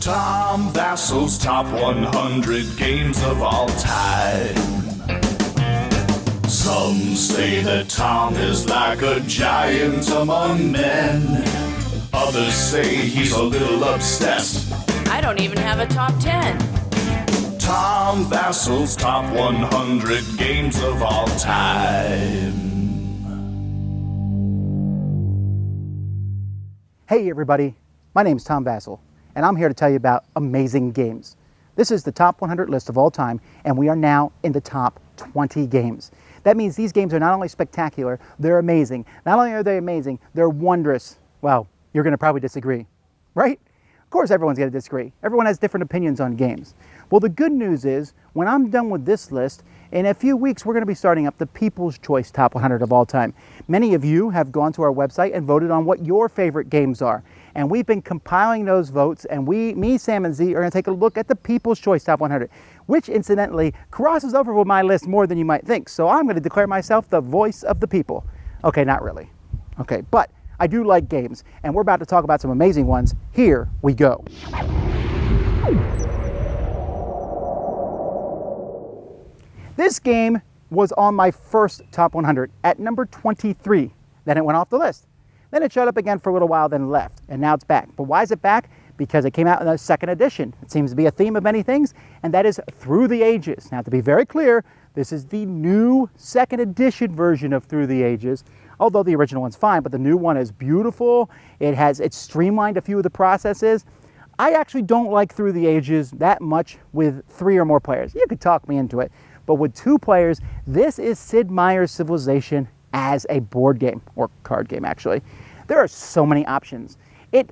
Tom Vasel's top 100 games of all time. Some say that Tom is like a giant among men. Others say he's a little obsessed. I don't even have a top 10. Tom Vasel's top 100 games of all time. Hey everybody, my name is Tom Vasel, and I'm here to tell you about amazing games. This is the top 100 list of all time, and we are now in the top 20 games. That means these games are not only spectacular, they're amazing. Not only are they amazing, they're wondrous. Well, you're going to probably disagree, right? Of course everyone's going to disagree. Everyone has different opinions on games. Well, the good news is, when I'm done with this list, in a few weeks we're going to be starting up the People's Choice Top 100 of all time. Many of you have gone to our website and voted on what your favorite games are. And we've been compiling those votes, and me, Sam, and Z are going to take a look at the People's Choice Top 100, which incidentally crosses over with my list more than you might think. So I'm going to declare myself the voice of the people. Okay, not really. Okay, but I do like games, and we're about to talk about some amazing ones. Here we go. This game was on my first top 100 at number 23. Then it went off the list. Then it showed up again for a little while, then left, and now it's back. But why is it back? Because it came out in the second edition. It seems to be a theme of many things, and that is Through the Ages. Now, to be very clear, this is the new second edition version of Through the Ages, although the original one's fine, but the new one is beautiful. It's streamlined a few of the processes. I actually don't like Through the Ages that much with 3 or more players. You could talk me into it. But with 2 players, this is Sid Meier's Civilization as a board game, or card game actually. There are so many options.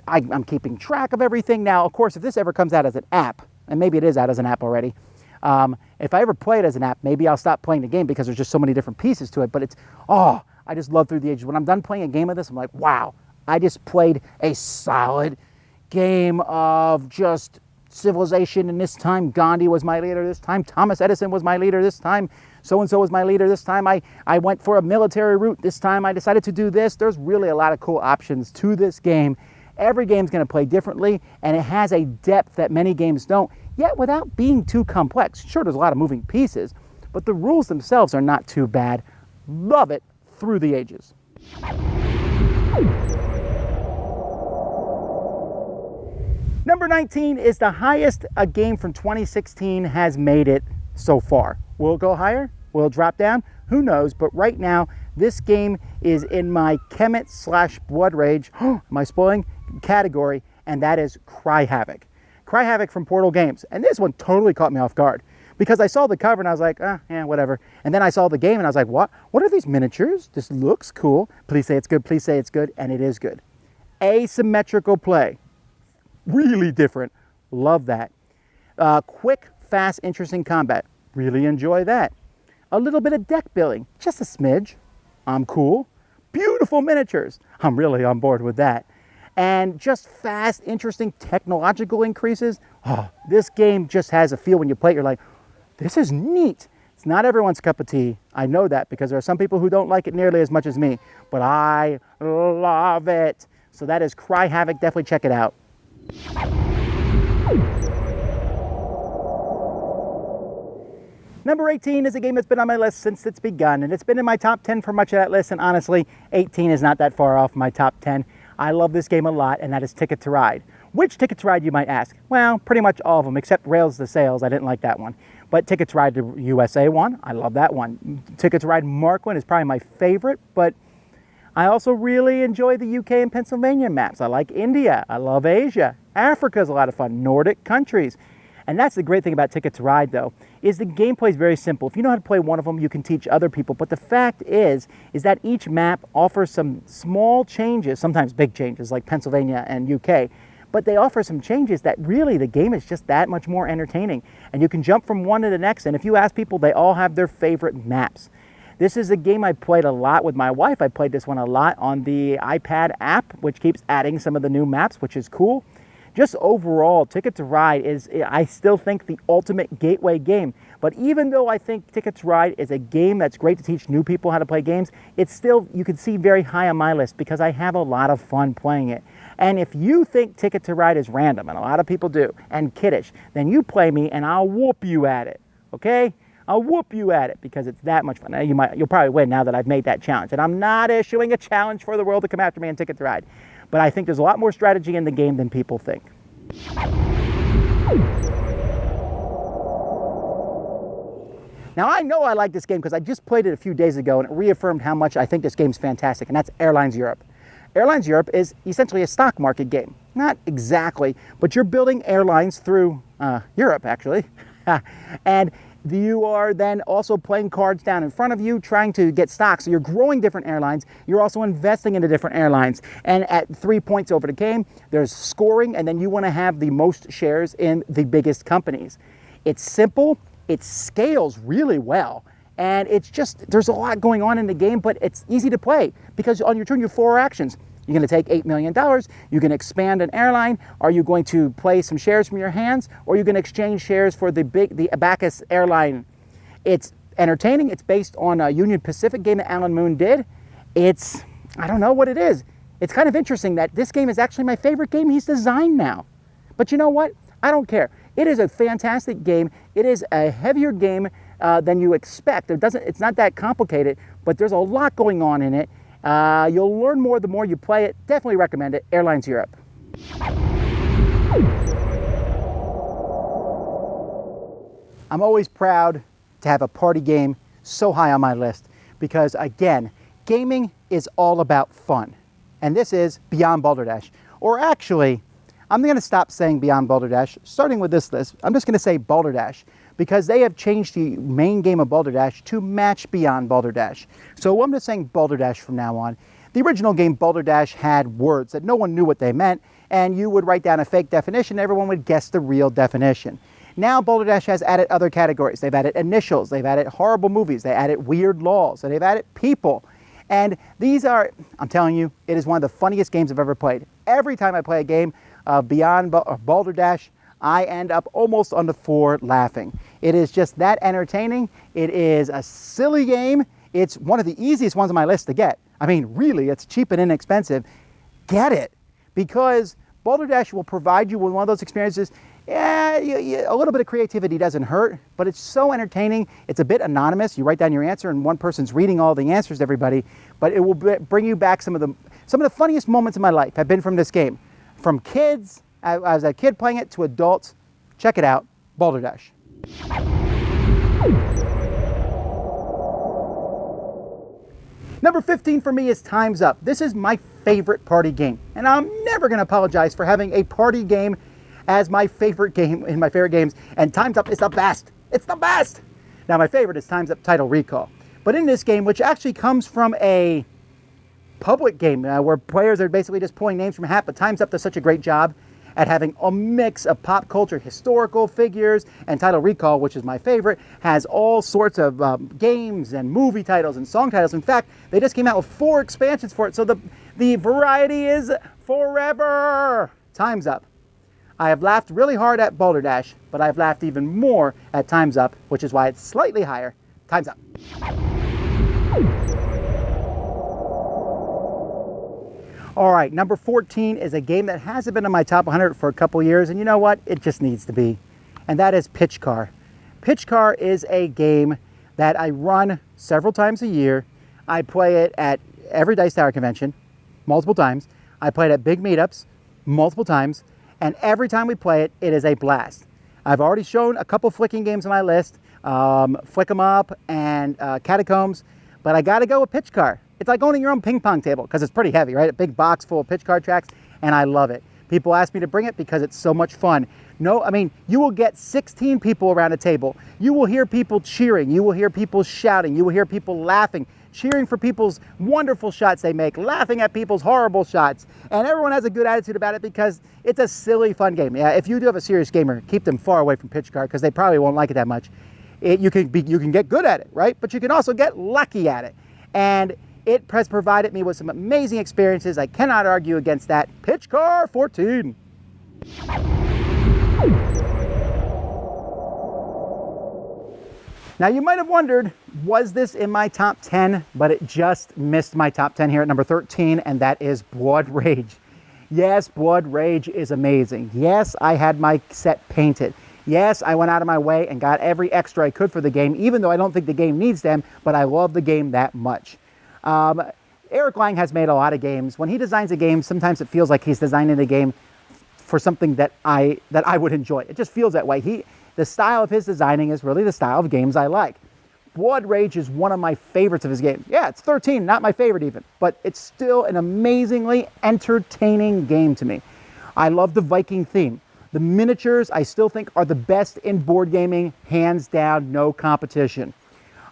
I'm keeping track of everything now. Of course, if this ever comes out as an app, and maybe it is out as an app already, if I ever play it as an app, maybe I'll stop playing the game because there's just so many different pieces to it. But I just love Through the Ages. When I'm done playing a game of this, I'm like, wow, I just played a solid game of just civilization, and this time Gandhi was my leader, this time Thomas Edison was my leader, this time so-and-so was my leader, this time I went for a military route, this time I decided to do this. There's really a lot of cool options to this game. Every game's going to play differently, and it has a depth that many games don't, yet without being too complex. Sure, there's a lot of moving pieces, but the rules themselves are not too bad. Love it. Through the Ages. Number 19 is the highest a game from 2016 has made it so far. Will it go higher? Will it drop down? Who knows? But right now, this game is in my Kemet/Blood Rage, am I spoiling, category, and that is Cry Havoc. Cry Havoc from Portal Games. And this one totally caught me off guard because I saw the cover and I was like, yeah, whatever. And then I saw the game and I was like, what? What are these miniatures? This looks cool. Please say it's good. Please say it's good. And it is good. Asymmetrical play. Really different. Love that. Quick, fast, interesting combat. Really enjoy that. A little bit of deck building. Just a smidge. I'm cool. Beautiful miniatures. I'm really on board with that. And just fast, interesting technological increases. Oh, this game just has a feel when you play it. You're like, this is neat. It's not everyone's cup of tea. I know that because there are some people who don't like it nearly as much as me. But I love it. So that is Cry Havoc. Definitely check it out. Number 18 is a game that's been on my list since it's begun, and it's been in my top 10 for much of that list, and honestly, 18 is not that far off my top 10. I love this game a lot, and that is Ticket to Ride. Which Ticket to Ride, you might ask? Well, pretty much all of them, except Rails to Sales. I didn't like that one. But Ticket to Ride to USA one, I love that one. Ticket to Ride Mark one is probably my favorite, but I also really enjoy the UK and Pennsylvania maps. I like India. I love Asia. Africa is a lot of fun. Nordic countries. And that's the great thing about Ticket to Ride, though, is the gameplay is very simple. If you know how to play one of them, you can teach other people. But the fact is that each map offers some small changes, sometimes big changes like Pennsylvania and UK, but they offer some changes that really the game is just that much more entertaining. And you can jump from one to the next. And if you ask people, they all have their favorite maps. This is a game I played a lot with my wife. I played this one a lot on the iPad app, which keeps adding some of the new maps, which is cool. Just overall, Ticket to Ride is, I still think, the ultimate gateway game. But even though I think Ticket to Ride is a game that's great to teach new people how to play games, it's still, you can see, very high on my list because I have a lot of fun playing it. And if you think Ticket to Ride is random, and a lot of people do, and kiddish, then you play me and I'll whoop you at it, okay? I'll whoop you at it because it's that much fun. Now, you'll probably win now that I've made that challenge. And I'm not issuing a challenge for the world to come after me in Ticket to Ride. But I think there's a lot more strategy in the game than people think. Now, I know I like this game because I just played it a few days ago and it reaffirmed how much I think this game's fantastic, and that's Airlines Europe. Airlines Europe is essentially a stock market game. Not exactly, but you're building airlines through Europe, actually. And you are then also playing cards down in front of you, trying to get stocks. So you're growing different airlines. You're also investing into different airlines. And at 3 points over the game, there's scoring, and then you want to have the most shares in the biggest companies. It's simple. It scales really well, and it's just, there's a lot going on in the game, but it's easy to play because on your turn you have 4 actions. You're going to take $8 million, you can expand an airline, are you going to play some shares from your hands, or are you going to exchange shares for the Abacus airline? It's entertaining. It's based on a Union Pacific game that Alan Moon did. I don't know what it is. It's kind of interesting that this game is actually my favorite game he's designed now. But you know what? I don't care. It is a fantastic game. It is a heavier game than you expect. It's not that complicated, but there's a lot going on in it. You'll learn more the more you play it. Definitely recommend it. Airlines Europe. I'm always proud to have a party game so high on my list because, again, gaming is all about fun. And this is Beyond Balderdash. Or actually, I'm going to stop saying Beyond Balderdash. Starting with this list, I'm just going to say Balderdash because they have changed the main game of Balderdash to match Beyond Balderdash. So I'm just saying Balderdash from now on. The original game Balderdash had words that no one knew what they meant, and you would write down a fake definition, everyone would guess the real definition. Now Balderdash has added other categories. They've added initials, they've added horrible movies, they added weird laws, and they've added people. And these are, I'm telling you, it is one of the funniest games I've ever played. Every time I play a game of Beyond Balderdash, I end up almost on the floor laughing. It is just that entertaining. It is a silly game. It's one of the easiest ones on my list to get. I mean, really, it's cheap and inexpensive. Get it, because Balderdash will provide you with one of those experiences. Yeah, a little bit of creativity doesn't hurt, but it's so entertaining. It's a bit anonymous. You write down your answer, and one person's reading all the answers to everybody. But it will bring you back some of the funniest moments of my life have been from this game. From kids, I was a kid playing it, to adults. Check it out, Balderdash. Number 15 for me is Time's Up. This is my favorite party game, and I'm never going to apologize for having a party game as my favorite game in my favorite games, and Time's Up is the best. It's the best! Now, my favorite is Time's Up Title Recall. But in this game, which actually comes from a public game where players are basically just pulling names from a hat, but Time's Up does such a great job at having a mix of pop culture, historical figures, and Title Recall, which is my favorite, has all sorts of games and movie titles and song titles. In fact, they just came out with 4 expansions for it, so the variety is forever. Time's Up. I have laughed really hard at Balderdash, but I've laughed even more at Time's Up, which is why it's slightly higher. Time's Up. All right, number 14 is a game that hasn't been in my top 100 for a couple years, and you know what? It just needs to be, and that is Pitch Car. Pitch Car is a game that I run several times a year. I play it at every Dice Tower convention, multiple times. I play it at big meetups, multiple times, and every time we play it, it is a blast. I've already shown a couple flicking games on my list, Flick 'em Up and Catacombs, but I gotta go with Pitch Car. It's like owning your own ping pong table because it's pretty heavy, right? A big box full of pitch card tracks, and I love it. People ask me to bring it because it's so much fun. No, I mean, you will get 16 people around a table. You will hear people cheering. You will hear people shouting. You will hear people laughing, cheering for people's wonderful shots they make, laughing at people's horrible shots. And everyone has a good attitude about it because it's a silly, fun game. Yeah, if you do have a serious gamer, keep them far away from Pitch Car because they probably won't like it that much. You can get good at it, right? But you can also get lucky at it. And it has provided me with some amazing experiences. I cannot argue against that. Pitch Car 14. Now you might have wondered, was this in my top 10? But it just missed my top 10 here at number 13, and that is Blood Rage. Yes, Blood Rage is amazing. Yes, I had my set painted. Yes, I went out of my way and got every extra I could for the game, even though I don't think the game needs them, but I love the game that much. Eric Lang has made a lot of games. When he designs a game, sometimes it feels like he's designing the game for something that I would enjoy. It just feels that way. The style of his designing is really the style of games I like. Blood Rage is one of my favorites of his games. Yeah, it's 13, not my favorite even, but it's still an amazingly entertaining game to me. I love the Viking theme. The miniatures, I still think, are the best in board gaming, hands down, no competition.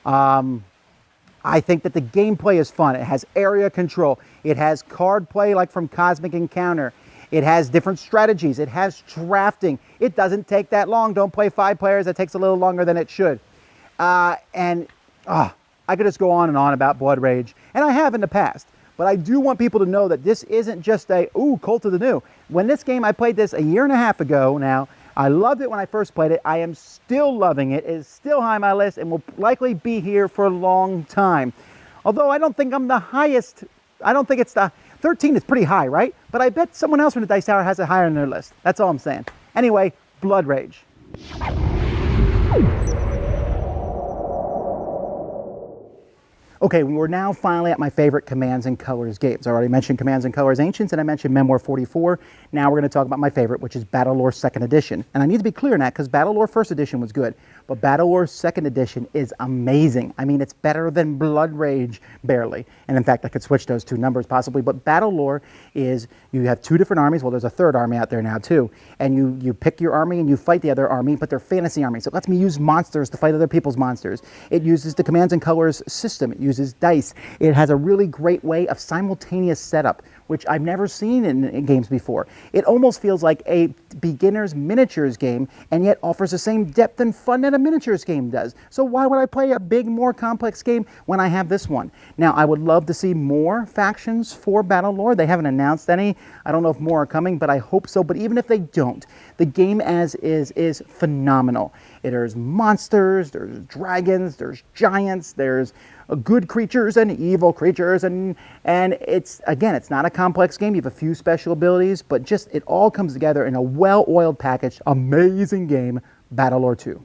I think that the gameplay is fun. It has area control. It has card play like from Cosmic Encounter. It has different strategies. It has drafting. It doesn't take that long. Don't play 5 players. It takes a little longer than it should. I could just go on and on about Blood Rage, and I have in the past. But I do want people to know that this isn't just a, Cult of the New. When this game, I played this a year and a half ago now. I loved it when I first played it. I am still loving it. It is still high on my list and will likely be here for a long time. Although I don't think I'm the highest. I don't think it's the 13 is pretty high, right? But I bet someone else from the Dice Tower has it higher on their list. That's all I'm saying. Anyway, Blood Rage. Okay, we're now finally at my favorite Commands and Colors games. I already mentioned Commands and Colors Ancients, and I mentioned Memoir 44. Now we're going to talk about my favorite, which is Battlelore 2nd Edition. And I need to be clear on that, because Battlelore 1st Edition was good, but Battlelore 2nd Edition is amazing. I mean, it's better than Blood Rage, barely. And in fact, I could switch those two numbers possibly, but Battlelore is, you have 2 different armies. Well, there's a 3rd army out there now too. And you pick your army and you fight the other army, but they're fantasy armies. So it lets me use monsters to fight other people's monsters. It uses the Commands and Colors system. It uses dice. It has a really great way of simultaneous setup, which I've never seen in games before. It almost feels like a beginner's miniatures game, and yet offers the same depth and fun that a miniatures game does. So why would I play a big, more complex game when I have this one? Now, I would love to see more factions for Battlelore. They haven't announced any. I don't know if more are coming, but I hope so. But even if they don't, the game as is phenomenal. There's monsters, there's dragons, there's giants, there's good creatures and evil creatures, and it's, again, it's not a complex game. You have a few special abilities, but just it all comes together in a well-oiled package. Amazing game, Battlelore 2.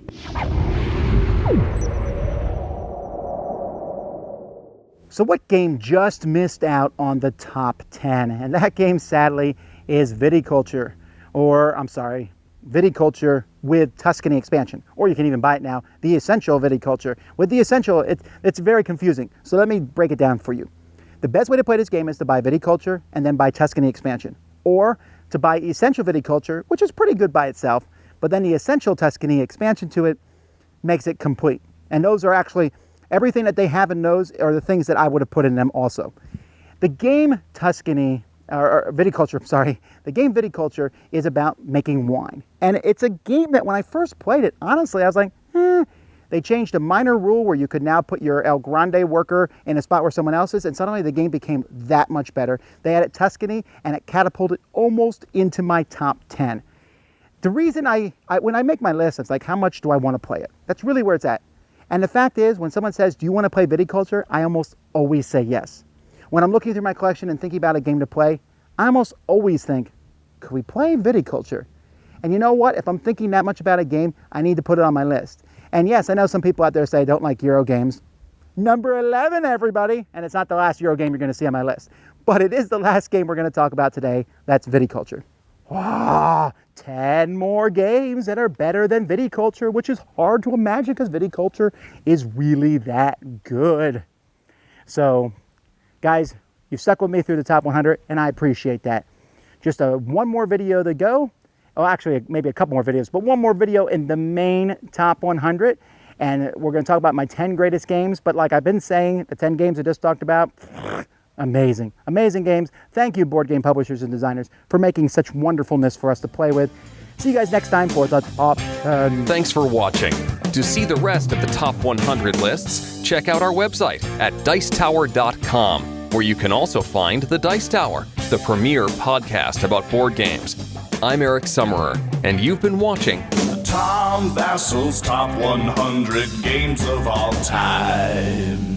So what game just missed out on the top 10? And that game, sadly, is Viticulture, or I'm sorry, Viticulture with Tuscany expansion, or you can even buy it now, the Essential Viticulture. With the Essential, it's very confusing, so let me break it down for you. The best way to play this game is to buy Viticulture and then buy Tuscany expansion, or to buy Essential Viticulture, which is pretty good by itself, but then the Essential Tuscany expansion to it makes it complete. And those are actually, everything that they have in those are the things that I would have put in them also. The game Tuscany, or Viticulture, I'm sorry, the game Viticulture is about making wine. And it's a game that when I first played it, honestly, I was like, They changed a minor rule where you could now put your El Grande worker in a spot where someone else is, and suddenly the game became that much better. They added Tuscany, and it catapulted almost into my top 10. The reason when I make my list, it's like, how much do I want to play it? That's really where it's at. And the fact is, when someone says, do you want to play Viticulture? I almost always say yes. When I'm looking through my collection and thinking about a game to play, I almost always think, could we play Viticulture? And you know what? If I'm thinking that much about a game, I need to put it on my list. And yes, I know some people out there say don't like Euro games. Number 11, everybody. And it's not the last Euro game you're going to see on my list. But it is the last game we're going to talk about today. That's Viticulture. Wow, 10 more games that are better than Viticulture, which is hard to imagine because Viticulture is really that good. So, guys, you've stuck with me through the top 100, and I appreciate that. Just one more video to go. Oh, actually, maybe a couple more videos, but one more video in the main top 100. And we're going to talk about my 10 greatest games. But like I've been saying, the 10 games I just talked about, amazing. Amazing games. Thank you, board game publishers and designers, for making such wonderfulness for us to play with. See you guys next time for the top 10. Thanks for watching. To see the rest of the top 100 lists, check out our website at dicetower.com, where you can also find The Dice Tower, the premier podcast about board games. I'm Eric Summerer, and you've been watching Tom Vasel's Top 100 Games of All Time.